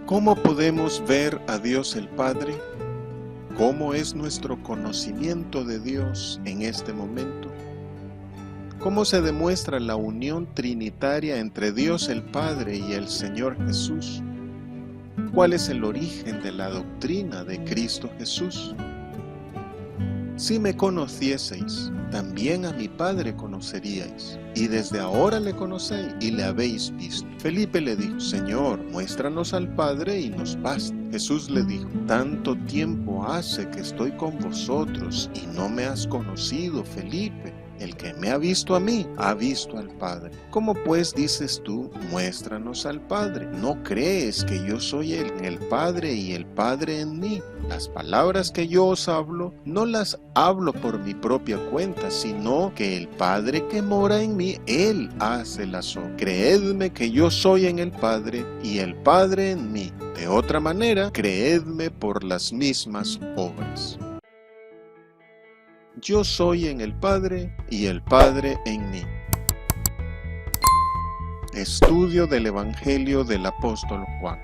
¿Cómo podemos ver a Dios el Padre? ¿Cómo es nuestro conocimiento de Dios en este momento? ¿Cómo se demuestra la unión trinitaria entre Dios el Padre y el Señor Jesús? ¿Cuál es el origen de la doctrina de Cristo Jesús? Si me conocieseis, también a mi Padre conoceríais, y desde ahora le conocéis y le habéis visto. Felipe le dijo: Señor, muéstranos al Padre y nos basta. Jesús le dijo: tanto tiempo hace que estoy con vosotros y no me has conocido, Felipe. El que me ha visto a mí, ha visto al Padre. ¿Cómo pues dices tú, muéstranos al Padre? ¿No crees que yo soy en el Padre y el Padre en mí? Las palabras que yo os hablo, no las hablo por mi propia cuenta, sino que el Padre que mora en mí, Él hace las obras. Creedme que yo soy en el Padre y el Padre en mí. De otra manera, creedme por las mismas obras. Yo soy en el Padre y el Padre en mí. Estudio del Evangelio del Apóstol Juan.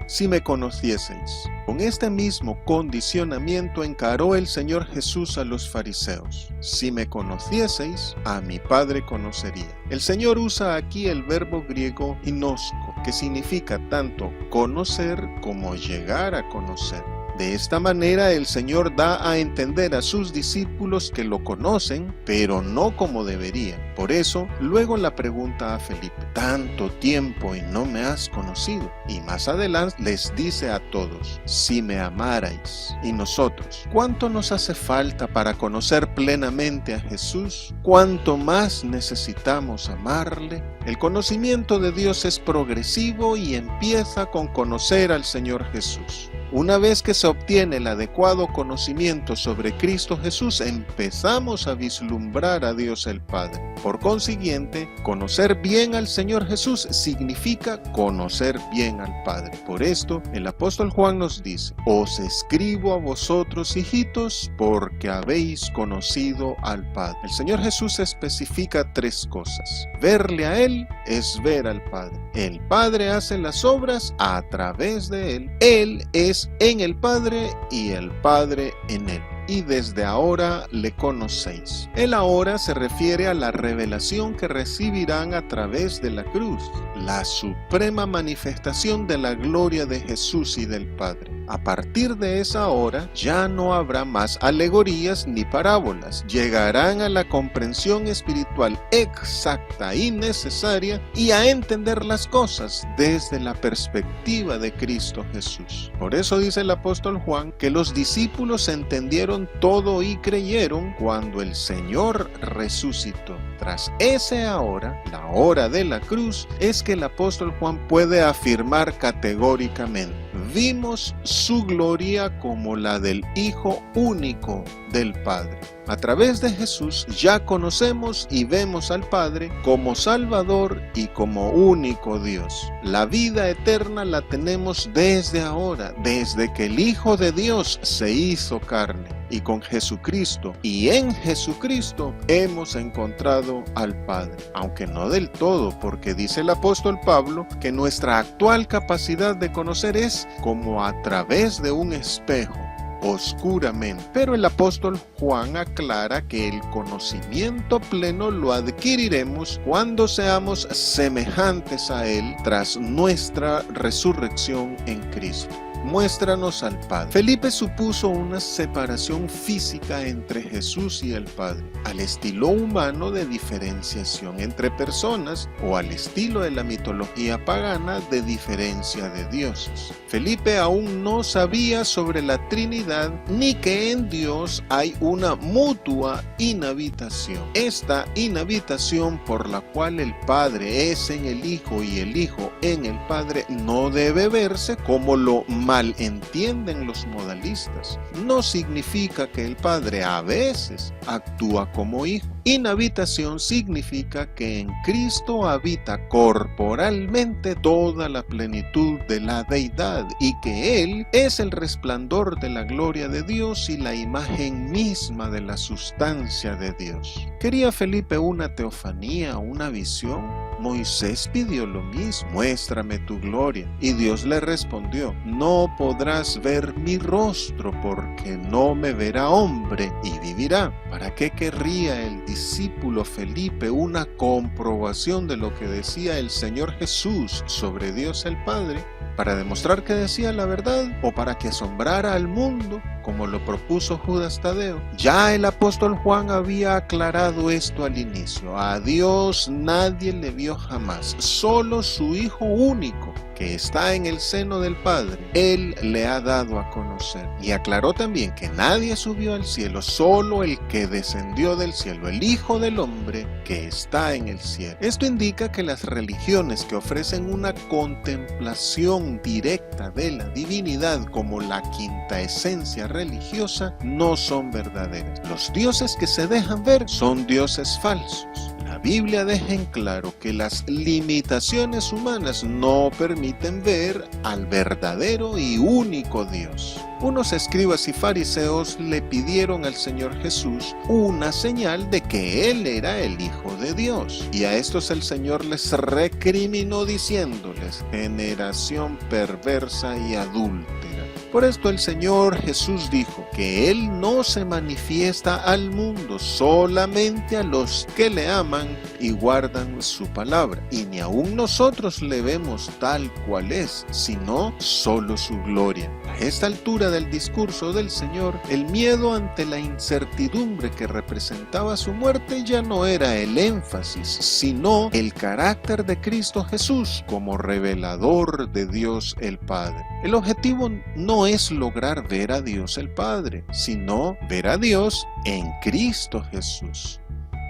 Si me conocieseis. Con este mismo condicionamiento encaró el Señor Jesús a los fariseos. Si me conocieseis, a mi Padre conocería. El Señor usa aquí el verbo griego ginosko, que significa tanto conocer como llegar a conocer. De esta manera el Señor da a entender a sus discípulos que lo conocen, pero no como deberían. Por eso, luego la pregunta a Felipe: tanto tiempo y no me has conocido. Y más adelante les dice a todos: si me amarais. Y nosotros, ¿cuánto nos hace falta para conocer plenamente a Jesús? ¿Cuánto más necesitamos amarle? El conocimiento de Dios es progresivo y empieza con conocer al Señor Jesús. Una vez que se obtiene el adecuado conocimiento sobre Cristo Jesús, empezamos a vislumbrar a Dios el Padre. Por consiguiente, conocer bien al Señor Jesús significa conocer bien al Padre. Por esto, el apóstol Juan nos dice: os escribo a vosotros, hijitos, porque habéis conocido al Padre. El Señor Jesús especifica tres cosas. Verle a Él es ver al Padre. El Padre hace las obras a través de Él. Él es en el Padre y el Padre en Él. Y desde ahora le conocéis. El ahora se refiere a la revelación que recibirán a través de la cruz, la suprema manifestación de la gloria de Jesús y del Padre. A partir de esa hora ya no habrá más alegorías ni parábolas. Llegarán a la comprensión espiritual exacta y necesaria y a entender las cosas desde la perspectiva de Cristo Jesús. Por eso dice el apóstol Juan que los discípulos entendieron todo y creyeron cuando el Señor resucitó. Tras ese ahora, la hora de la cruz, es que el apóstol Juan puede afirmar categóricamente: vimos su gloria como la del Hijo único del Padre. A través de Jesús ya conocemos y vemos al Padre como Salvador y como único Dios. La vida eterna la tenemos desde ahora, desde que el Hijo de Dios se hizo carne. Y con Jesucristo y en Jesucristo hemos encontrado al Padre. Aunque no del todo, porque dice el apóstol Pablo que nuestra actual capacidad de conocer es como a través de un espejo, oscuramente. Pero el apóstol Juan aclara que el conocimiento pleno lo adquiriremos cuando seamos semejantes a Él tras nuestra resurrección en Cristo. Muéstranos al Padre. Felipe supuso una separación física entre Jesús y el Padre, al estilo humano de diferenciación entre personas o al estilo de la mitología pagana de diferencia de dioses. Felipe aún no sabía sobre la Trinidad ni que en Dios hay una mutua inhabitación. Esta inhabitación por la cual el Padre es en el Hijo y el Hijo en el Padre no debe verse como lo malentienden los modalistas. No significa que el Padre a veces actúa como Hijo. Inhabitación significa que en Cristo habita corporalmente toda la plenitud de la deidad y que Él es el resplandor de la gloria de Dios y la imagen misma de la sustancia de Dios. ¿Quería Felipe una teofanía, una visión? Moisés pidió lo mismo, muéstrame tu gloria. Y Dios le respondió, no podrás ver mi rostro porque no me verá hombre y vivirá. ¿Para qué querría el discípulo Felipe una comprobación de lo que decía el Señor Jesús sobre Dios el Padre? ¿Para demostrar que decía la verdad o para que asombrara al mundo, como lo propuso Judas Tadeo? Ya el apóstol Juan había aclarado esto al inicio. A Dios nadie le vio jamás, solo su Hijo único, que está en el seno del Padre, Él le ha dado a conocer. Y aclaró también que nadie subió al cielo, solo el que descendió del cielo, el Hijo del Hombre que está en el cielo. Esto indica que las religiones que ofrecen una contemplación directa de la divinidad como la quinta esencia religiosa no son verdaderas. Los dioses que se dejan ver son dioses falsos. La Biblia deja en claro que las limitaciones humanas no permiten ver al verdadero y único Dios. Unos escribas y fariseos le pidieron al Señor Jesús una señal de que Él era el Hijo de Dios. Y a estos el Señor les recriminó diciéndoles, generación perversa y adúltera. Por esto el Señor Jesús dijo que Él no se manifiesta al mundo, solamente a los que le aman y guardan su palabra. Y ni aun nosotros le vemos tal cual es, sino solo su gloria. A esta altura del discurso del Señor, el miedo ante la incertidumbre que representaba su muerte ya no era el énfasis, sino el carácter de Cristo Jesús como revelador de Dios el Padre. El objetivo no es lograr ver a Dios el Padre, sino ver a Dios en Cristo Jesús.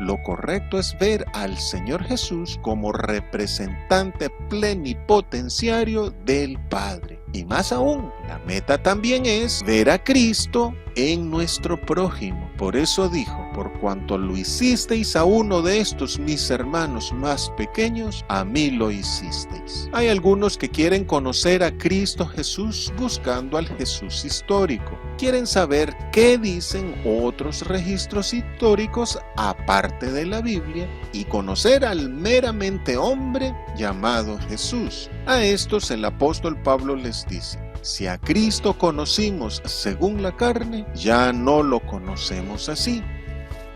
Lo correcto es ver al Señor Jesús como representante plenipotenciario del Padre. Y más aún, la meta también es ver a Cristo en nuestro prójimo. Por eso dijo, por cuanto lo hicisteis a uno de estos mis hermanos más pequeños, a mí lo hicisteis. Hay algunos que quieren conocer a Cristo Jesús buscando al Jesús histórico. Quieren saber qué dicen otros registros históricos aparte de la Biblia y conocer al meramente hombre llamado Jesús. A estos el apóstol Pablo les dice, si a Cristo conocimos según la carne, ya no lo conocemos así.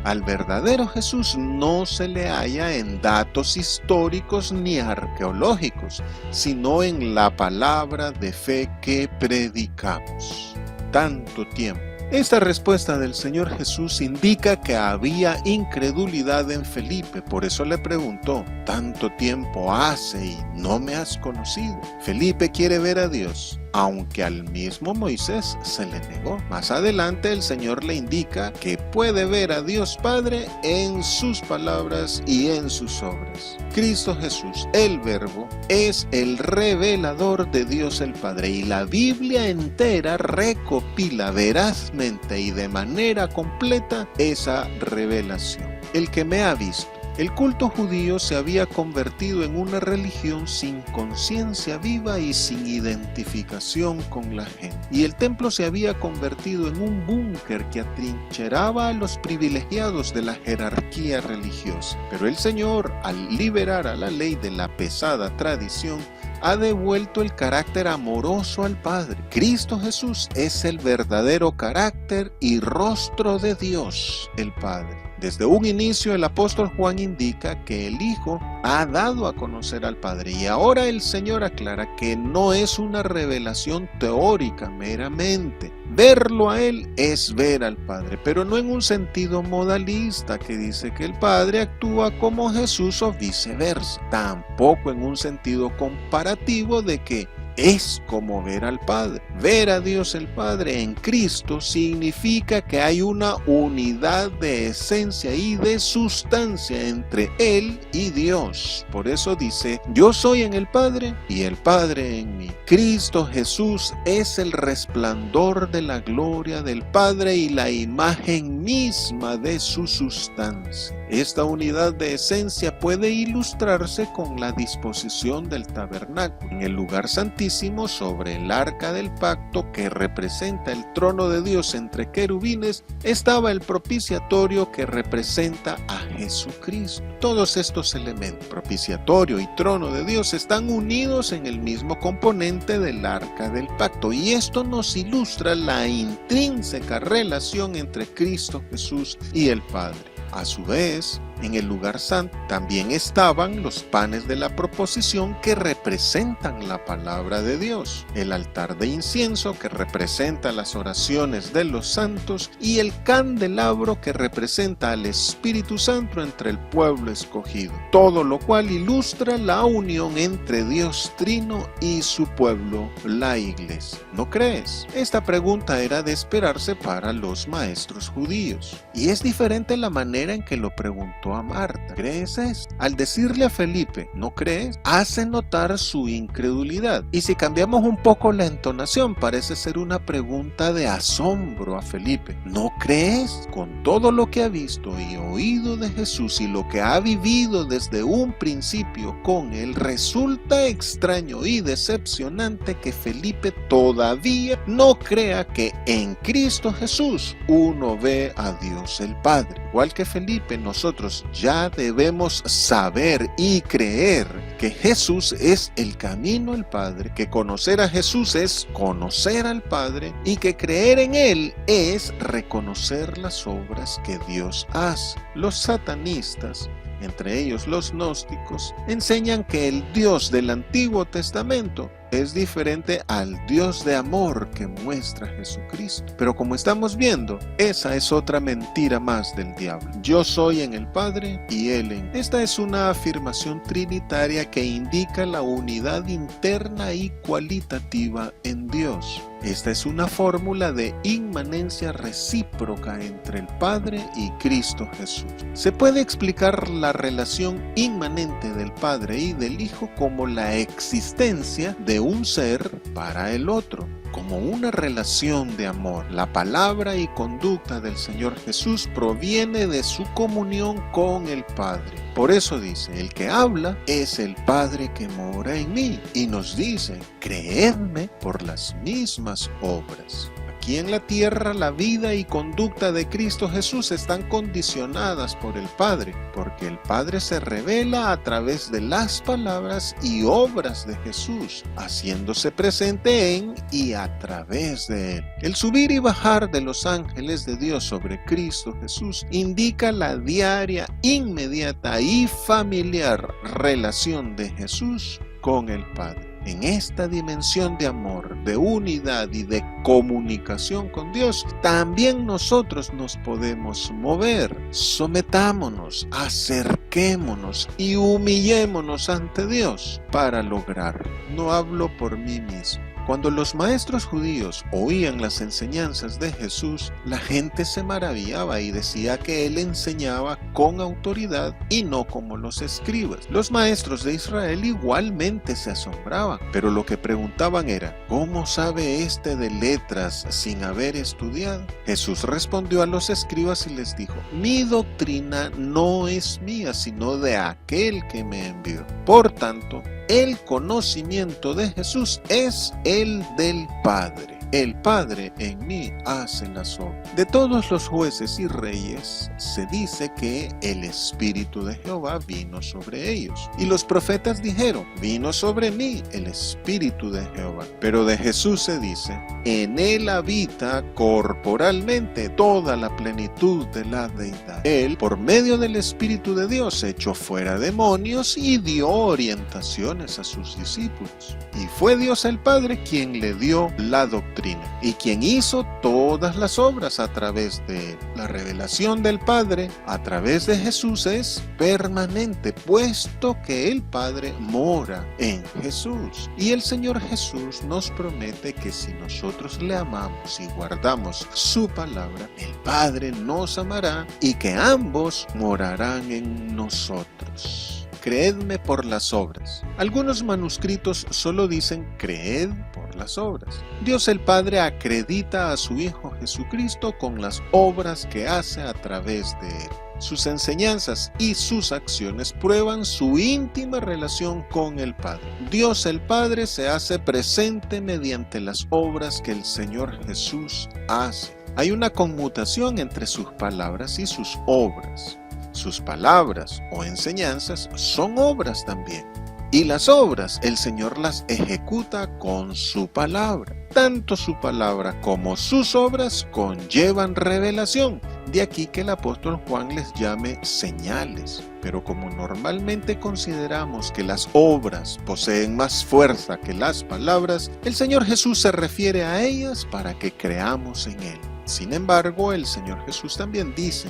Al verdadero Jesús no se le halla en datos históricos ni arqueológicos, sino en la palabra de fe que predicamos. Tanto tiempo. Esta respuesta del Señor Jesús indica que había incredulidad en Felipe, por eso le preguntó, ¿tanto tiempo hace y no me has conocido? Felipe quiere ver a Dios, aunque al mismo Moisés se le negó. Más adelante el Señor le indica que puede ver a Dios Padre en sus palabras y en sus obras. Cristo Jesús, el Verbo, es el revelador de Dios el Padre y la Biblia entera recopila verazmente y de manera completa esa revelación. El que me ha visto. El culto judío se había convertido en una religión sin conciencia viva y sin identificación con la gente. Y el templo se había convertido en un búnker que atrincheraba a los privilegiados de la jerarquía religiosa. Pero el Señor, al liberar a la ley de la pesada tradición, ha devuelto el carácter amoroso al Padre. Cristo Jesús es el verdadero carácter y rostro de Dios, el Padre. Desde un inicio el apóstol Juan indica que el Hijo ha dado a conocer al Padre y ahora el Señor aclara que no es una revelación teórica meramente. Verlo a Él es ver al Padre, pero no en un sentido modalista que dice que el Padre actúa como Jesús o viceversa. Tampoco en un sentido comparativo de que es como ver al Padre. Ver a Dios el Padre en Cristo significa que hay una unidad de esencia y de sustancia entre Él y Dios. Por eso dice, yo soy en el Padre y el Padre en mí. Cristo Jesús es el resplandor de la gloria del Padre y la imagen misma de su sustancia. Esta unidad de esencia puede ilustrarse con la disposición del tabernáculo. En el lugar santísimo, sobre el arca del pacto que representa el trono de Dios entre querubines, estaba el propiciatorio que representa a Jesucristo. Todos estos elementos, propiciatorio y trono de Dios, están unidos en el mismo componente del arca del pacto, y esto nos ilustra la intrínseca relación entre Cristo Jesús y el Padre. A su vez, en el lugar santo también estaban los panes de la proposición que representan la palabra de Dios, el altar de incienso que representa las oraciones de los santos y el candelabro que representa al Espíritu Santo entre el pueblo escogido, todo lo cual ilustra la unión entre Dios Trino y su pueblo, la Iglesia. ¿No crees? Esta pregunta era de esperarse para los maestros judíos, y es diferente la manera en que lo preguntó a Marta. ¿Crees esto? Al decirle a Felipe, ¿no crees?, hace notar su incredulidad. Y si cambiamos un poco la entonación, parece ser una pregunta de asombro a Felipe. ¿No crees? Con todo lo que ha visto y oído de Jesús y lo que ha vivido desde un principio con él, resulta extraño y decepcionante que Felipe todavía no crea que en Cristo Jesús uno ve a Dios el Padre. Igual que Felipe, nosotros ya debemos saber y creer que Jesús es el camino al Padre, que conocer a Jesús es conocer al Padre y que creer en Él es reconocer las obras que Dios hace. Los satanistas, entre ellos los gnósticos, enseñan que el Dios del Antiguo Testamento es diferente al Dios de amor que muestra Jesucristo. Pero como estamos viendo, esa es otra mentira más del diablo. Yo soy en el Padre y Él en mí. Esta es una afirmación trinitaria que indica la unidad interna y cualitativa en Dios. Esta es una fórmula de inmanencia recíproca entre el Padre y Cristo Jesús. Se puede explicar la relación inmanente del Padre y del Hijo como la existencia de un ser para el otro, como una relación de amor. La palabra y conducta del Señor Jesús proviene de su comunión con el Padre. Por eso dice, el que habla es el Padre que mora en mí. Y nos dice, creedme por las mismas obras. Aquí en la tierra la vida y conducta de Cristo Jesús están condicionadas por el Padre, porque el Padre se revela a través de las palabras y obras de Jesús, haciéndose presente en y a través de Él. El subir y bajar de los ángeles de Dios sobre Cristo Jesús indica la diaria, inmediata y familiar relación de Jesús con el Padre. En esta dimensión de amor, de unidad y de comunicación con Dios, también nosotros nos podemos mover. Sometámonos, acerquémonos y humillémonos ante Dios para lograrlo. No hablo por mí mismo. Cuando los maestros judíos oían las enseñanzas de Jesús, la gente se maravillaba y decía que él enseñaba con autoridad y no como los escribas. Los maestros de Israel igualmente se asombraban, pero lo que preguntaban era, ¿cómo sabe este de letras sin haber estudiado? Jesús respondió a los escribas y les dijo, mi doctrina no es mía, sino de aquel que me envió. Por tanto, el conocimiento de Jesús es el del Padre. El Padre en mí hace las obras. De todos los jueces y reyes se dice que el Espíritu de Jehová vino sobre ellos. Y los profetas dijeron, vino sobre mí el Espíritu de Jehová. Pero de Jesús se dice, en él habita corporalmente toda la plenitud de la deidad. Él, por medio del Espíritu de Dios, echó fuera demonios y dio orientaciones a sus discípulos. Y fue Dios el Padre quien le dio la doctrina y quien hizo todas las obras a través de él. La revelación del Padre a través de Jesús es permanente, puesto que el Padre mora en Jesús. Y el Señor Jesús nos promete que si nosotros le amamos y guardamos su palabra, el Padre nos amará y que ambos morarán en nosotros. Creedme por las obras. Algunos manuscritos solo dicen creed por las obras. Dios el Padre acredita a su Hijo Jesucristo con las obras que hace a través de él. Sus enseñanzas y sus acciones prueban su íntima relación con el Padre. Dios el Padre se hace presente mediante las obras que el Señor Jesús hace. Hay una conmutación entre sus palabras y sus obras. Sus palabras o enseñanzas son obras también. Y las obras el Señor las ejecuta con su palabra. Tanto su palabra como sus obras conllevan revelación. De aquí que el apóstol Juan les llame señales. Pero como normalmente consideramos que las obras poseen más fuerza que las palabras, el Señor Jesús se refiere a ellas para que creamos en Él. Sin embargo, el Señor Jesús también dice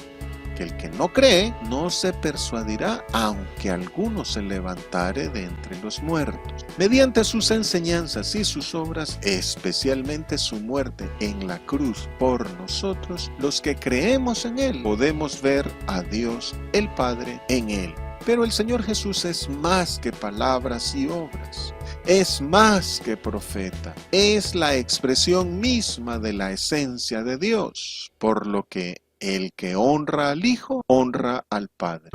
que el que no cree no se persuadirá aunque alguno se levantare de entre los muertos. Mediante sus enseñanzas y sus obras, especialmente su muerte en la cruz por nosotros, los que creemos en Él, podemos ver a Dios el Padre en Él. Pero el Señor Jesús es más que palabras y obras. Es más que profeta. Es la expresión misma de la esencia de Dios, por lo que el que honra al Hijo, honra al Padre.